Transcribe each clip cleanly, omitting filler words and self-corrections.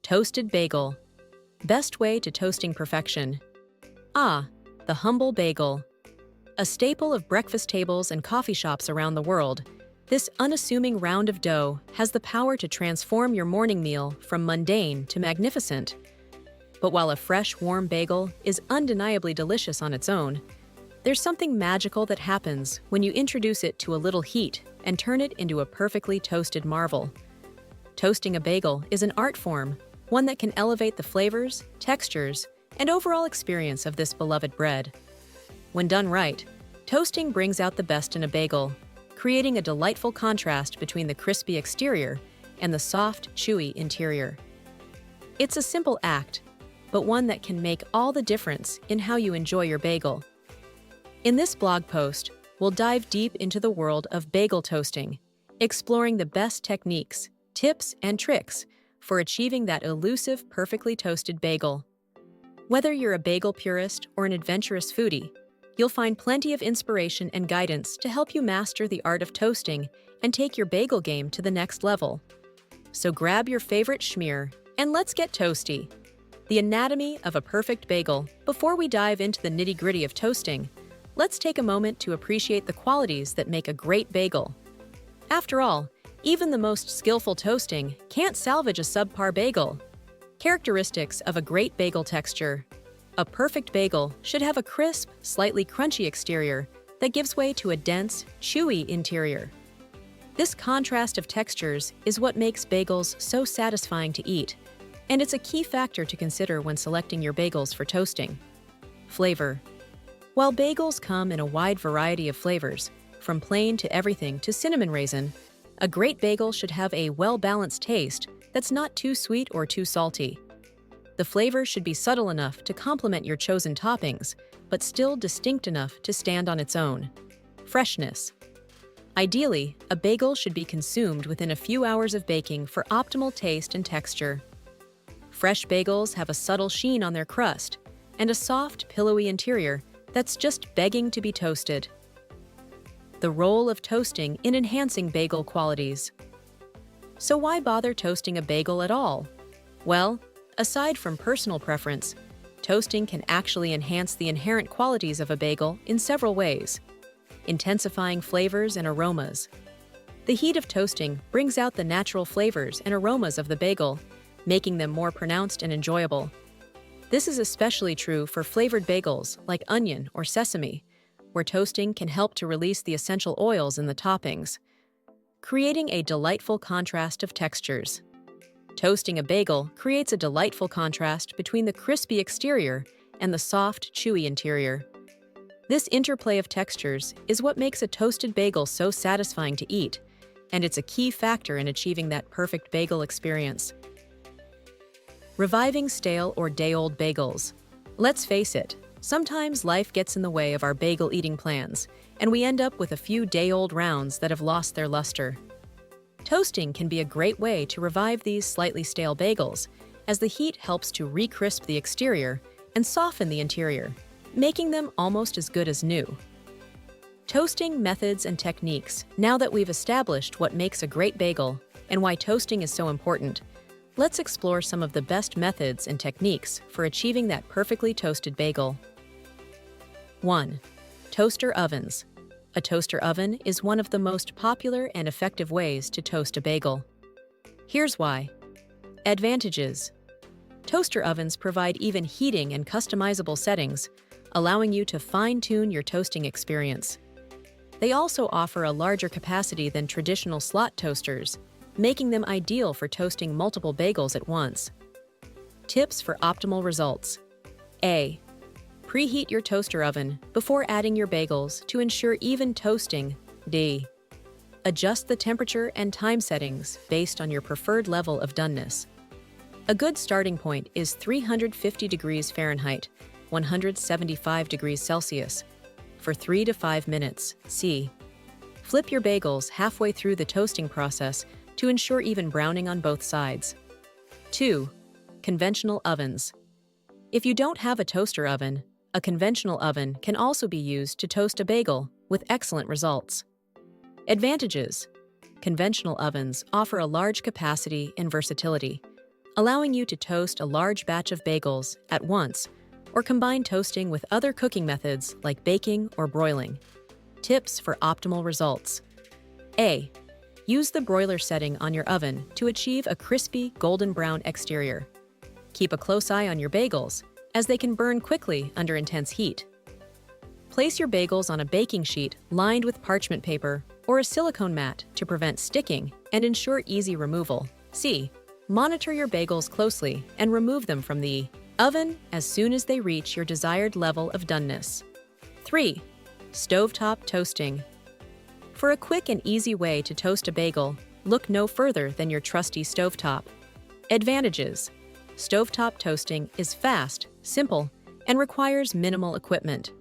Toasted bagel. Best way to toasting perfection. The humble bagel. A staple of breakfast tables and coffee shops around the world, this unassuming round of dough has the power to transform your morning meal from mundane to magnificent. But while a fresh, warm bagel is undeniably delicious on its own, there's something magical that happens when you introduce it to a little heat and turn it into a perfectly toasted marvel. Toasting a bagel is an art form, one that can elevate the flavors, textures, and overall experience of this beloved bread. When done right, toasting brings out the best in a bagel, creating a delightful contrast between the crispy exterior and the soft, chewy interior. It's a simple act, but one that can make all the difference in how you enjoy your bagel. In this blog post, we'll dive deep into the world of bagel toasting, exploring the best techniques, tips, and tricks for achieving that elusive, perfectly toasted bagel. Whether you're a bagel purist or an adventurous foodie, you'll find plenty of inspiration and guidance to help you master the art of toasting and take your bagel game to the next level. So grab your favorite schmear and let's get toasty. The anatomy of a perfect bagel. Before we dive into the nitty-gritty of toasting, let's take a moment to appreciate the qualities that make a great bagel. After all, even the most skillful toasting can't salvage a subpar bagel. Characteristics of a great bagel texture. A perfect bagel should have a crisp, slightly crunchy exterior that gives way to a dense, chewy interior. This contrast of textures is what makes bagels so satisfying to eat, and it's a key factor to consider when selecting your bagels for toasting. Flavor. While bagels come in a wide variety of flavors, from plain to everything to cinnamon raisin, a great bagel should have a well-balanced taste that's not too sweet or too salty. The flavor should be subtle enough to complement your chosen toppings, but still distinct enough to stand on its own. Freshness. Ideally, a bagel should be consumed within a few hours of baking for optimal taste and texture. Fresh bagels have a subtle sheen on their crust and a soft, pillowy interior that's just begging to be toasted. The role of toasting in enhancing bagel qualities. So why bother toasting a bagel at all? Well, aside from personal preference, toasting can actually enhance the inherent qualities of a bagel in several ways, intensifying flavors and aromas. The heat of toasting brings out the natural flavors and aromas of the bagel, making them more pronounced and enjoyable. This is especially true for flavored bagels like onion or sesame, where toasting can help to release the essential oils in the toppings, creating a delightful contrast of textures. Toasting a bagel creates a delightful contrast between the crispy exterior and the soft, chewy interior. This interplay of textures is what makes a toasted bagel so satisfying to eat, and it's a key factor in achieving that perfect bagel experience. Reviving stale or day-old bagels. Let's face it, sometimes life gets in the way of our bagel eating plans, and we end up with a few day-old rounds that have lost their luster. Toasting can be a great way to revive these slightly stale bagels, as the heat helps to re-crisp the exterior and soften the interior, making them almost as good as new. Toasting methods and techniques. Now that we've established what makes a great bagel and why toasting is so important, let's explore some of the best methods and techniques for achieving that perfectly toasted bagel. 1. Toaster ovens. A toaster oven is one of the most popular and effective ways to toast a bagel. Here's why. Advantages. Toaster ovens provide even heating and customizable settings, allowing you to fine-tune your toasting experience. They also offer a larger capacity than traditional slot toasters, making them ideal for toasting multiple bagels at once. Tips for optimal results. A. Preheat your toaster oven before adding your bagels to ensure even toasting. D. Adjust the temperature and time settings based on your preferred level of doneness. A good starting point is 350 degrees Fahrenheit, 175 degrees Celsius, for 3 to 5 minutes. C. Flip your bagels halfway through the toasting process to ensure even browning on both sides. 2. Conventional ovens. If you don't have a toaster oven, a conventional oven can also be used to toast a bagel, with excellent results. Advantages: conventional ovens offer a large capacity and versatility, allowing you to toast a large batch of bagels at once or combine toasting with other cooking methods like baking or broiling. Tips for optimal results. A. Use the broiler setting on your oven to achieve a crispy, golden brown exterior. Keep a close eye on your bagels, as they can burn quickly under intense heat. Place your bagels on a baking sheet lined with parchment paper or a silicone mat to prevent sticking and ensure easy removal. C. Monitor your bagels closely and remove them from the oven as soon as they reach your desired level of doneness. 3. Stovetop toasting. For a quick and easy way to toast a bagel, look no further than your trusty stovetop. Advantages: stovetop toasting is fast, simple, and requires minimal equipment.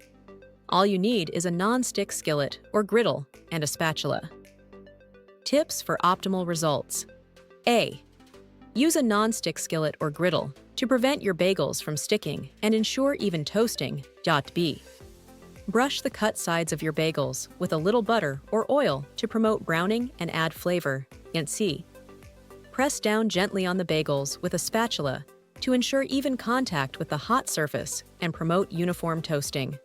All you need is a non-stick skillet or griddle and a spatula. Tips for optimal results. A. Use a non-stick skillet or griddle to prevent your bagels from sticking and ensure even toasting. B. Brush the cut sides of your bagels with a little butter or oil to promote browning and add flavor. And C. Press down gently on the bagels with a spatula to ensure even contact with the hot surface and promote uniform toasting.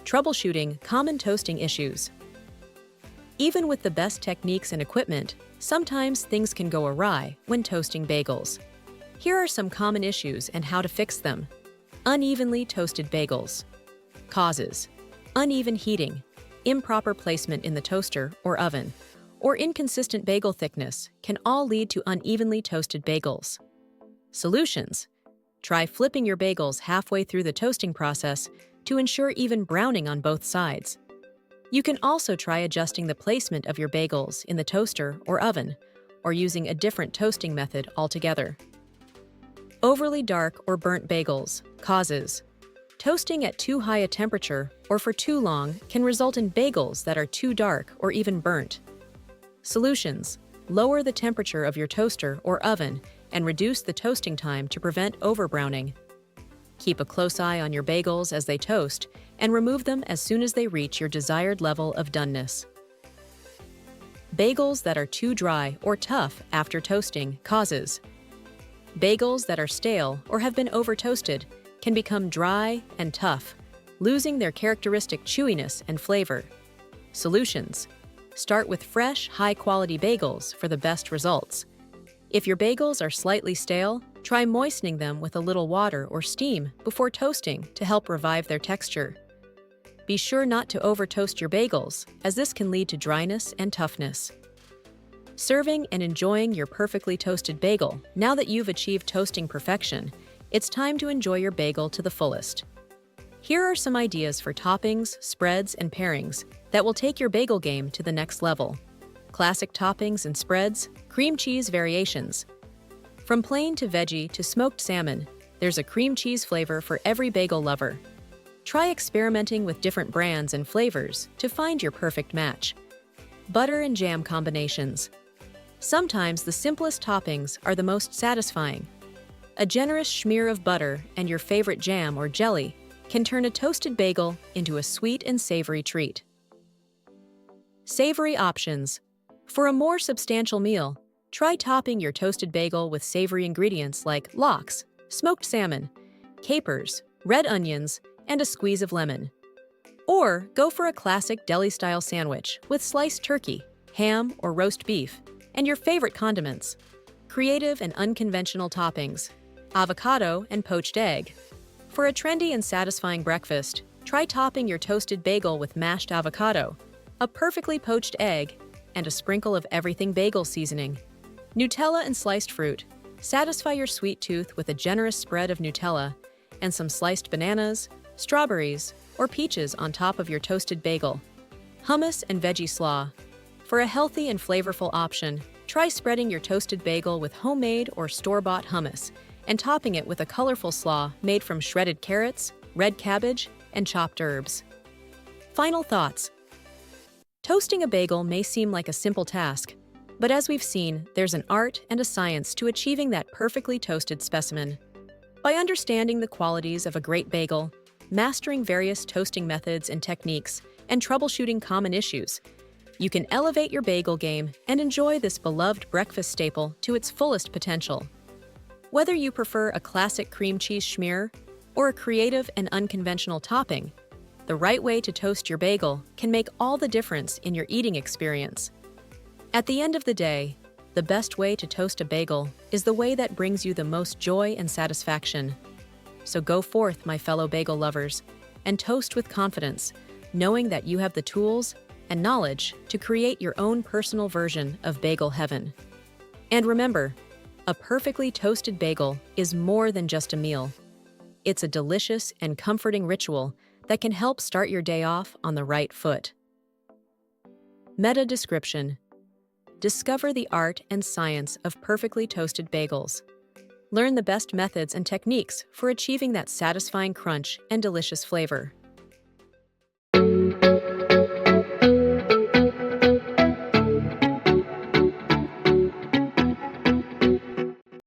Troubleshooting common toasting issues. Even with the best techniques and equipment, sometimes things can go awry when toasting bagels. Here are some common issues and how to fix them. Unevenly toasted bagels. Causes: uneven heating, improper placement in the toaster or oven, or inconsistent bagel thickness can all lead to unevenly toasted bagels. Solutions: try flipping your bagels halfway through the toasting process to ensure even browning on both sides. You can also try adjusting the placement of your bagels in the toaster or oven, or using a different toasting method altogether. Overly dark or burnt bagels. Causes: toasting at too high a temperature or for too long can result in bagels that are too dark or even burnt. Solutions: lower the temperature of your toaster or oven and reduce the toasting time to prevent overbrowning. Keep a close eye on your bagels as they toast and remove them as soon as they reach your desired level of doneness. Bagels that are too dry or tough after toasting. Causes: bagels that are stale or have been over-toasted can become dry and tough, losing their characteristic chewiness and flavor. Solutions: start with fresh, high-quality bagels for the best results. If your bagels are slightly stale, try moistening them with a little water or steam before toasting to help revive their texture. Be sure not to over-toast your bagels, as this can lead to dryness and toughness. Serving and enjoying your perfectly toasted bagel. Now that you've achieved toasting perfection, it's time to enjoy your bagel to the fullest. Here are some ideas for toppings, spreads, and pairings that will take your bagel game to the next level. Classic toppings and spreads, cream cheese variations. From plain to veggie to smoked salmon, there's a cream cheese flavor for every bagel lover. Try experimenting with different brands and flavors to find your perfect match. Butter and jam combinations. Sometimes the simplest toppings are the most satisfying. A generous smear of butter and your favorite jam or jelly can turn a toasted bagel into a sweet and savory treat. Savory options. For a more substantial meal, try topping your toasted bagel with savory ingredients like lox, smoked salmon, capers, red onions, and a squeeze of lemon. Or go for a classic deli-style sandwich with sliced turkey, ham, or roast beef, and your favorite condiments. Creative and unconventional toppings. Avocado and poached egg. For a trendy and satisfying breakfast, try topping your toasted bagel with mashed avocado, a perfectly poached egg, and a sprinkle of everything bagel seasoning. Nutella and sliced fruit. Satisfy your sweet tooth with a generous spread of Nutella and some sliced bananas, strawberries, or peaches on top of your toasted bagel. Hummus and veggie slaw. For a healthy and flavorful option, try spreading your toasted bagel with homemade or store-bought hummus and topping it with a colorful slaw made from shredded carrots, red cabbage, and chopped herbs. Final thoughts. Toasting a bagel may seem like a simple task, but as we've seen, there's an art and a science to achieving that perfectly toasted specimen. By understanding the qualities of a great bagel, mastering various toasting methods and techniques, and troubleshooting common issues. You can elevate your bagel game and enjoy this beloved breakfast staple to its fullest potential. Whether you prefer a classic cream cheese schmear or a creative and unconventional topping, the right way to toast your bagel can make all the difference in your eating experience. At the end of the day, the best way to toast a bagel is the way that brings you the most joy and satisfaction. So go forth, my fellow bagel lovers, and toast with confidence, knowing that you have the tools and knowledge to create your own personal version of bagel heaven. And remember, a perfectly toasted bagel is more than just a meal. It's a delicious and comforting ritual that can help start your day off on the right foot. Meta description: discover the art and science of perfectly toasted bagels. Learn the best methods and techniques for achieving that satisfying crunch and delicious flavor.